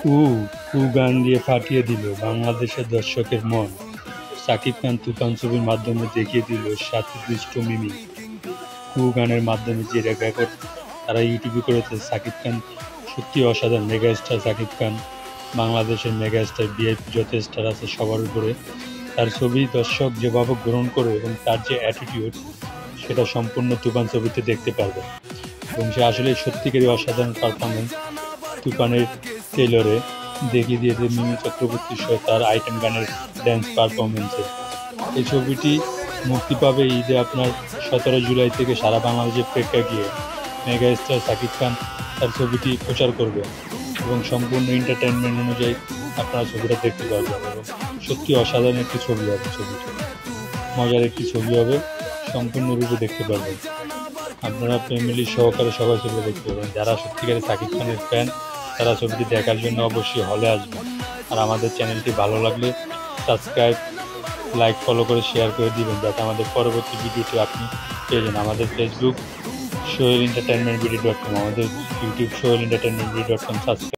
কু কু গান দিয়ে ফাটিয়ে দিল বাংলাদেশের দর্শকের মন। শাকিব খান তুফান ছবির মাধ্যমে দেখিয়ে দিল সাথী দুষ্ট মিমি। কু গানের মাধ্যমে যে রেকর্ড তারা ইউটিউবে করেছে। শাকিব খান সত্যি অসাধারণ। মেগা স্টার শাকিব খান, বাংলাদেশের মেগা স্টার, ভিআইপি যত স্টার আছে সবার উপরে তার ছবি দর্শক যেভাবে গ্রহণ করে এবং তার যে অ্যাটিটিউড সেটা সম্পূর্ণ তুফান ছবিতে দেখতে পারবে। এবং সে আসলে সত্যিকারই অসাধারণ পারফরমেন্স তুফানের ট্রেলরে দেখিয়ে দিয়েছে মিমি চক্রবর্তী সহ তার আইটেম গানের ড্যান্স পারফরমেন্সে। এই ছবিটি মুক্তি পাবে ঈদে আপনার 17 জুলাই থেকে সারা বাংলাদেশে প্রেক্ষাগৃহে। মেগা স্টার শাকিব খান তার ছবিটি প্রচার করবে এবং সম্পূর্ণ এন্টারটেনমেন্ট অনুযায়ী আপনারা ছবিটা দেখতে পারবেন এবং সত্যি অসাধারণ একটি ছবি হবে। ছবিটি মজার একটি ছবি হবে, সম্পূর্ণরূপে দেখতে পারবেন। আপনারা ফ্যামিলি সহকারে সবাই ছবিটা দেখতে পাবেন। যারা সত্যিকারের শাকিব খানের ফ্যান তারা ছবিটি দেখার জন্য অবশ্যই হলে আসবেন। আর আমাদের চ্যানেলটি ভালো লাগলে সাবস্ক্রাইব, লাইক, ফলো করে শেয়ার করে দিবেন যাতে আমাদের পরবর্তী ভিডিওটি আপনি পেয়ে যান। আমাদের Facebook Sohel entertainment video .com, আমাদের YouTube Sohel entertainment video .com subscribe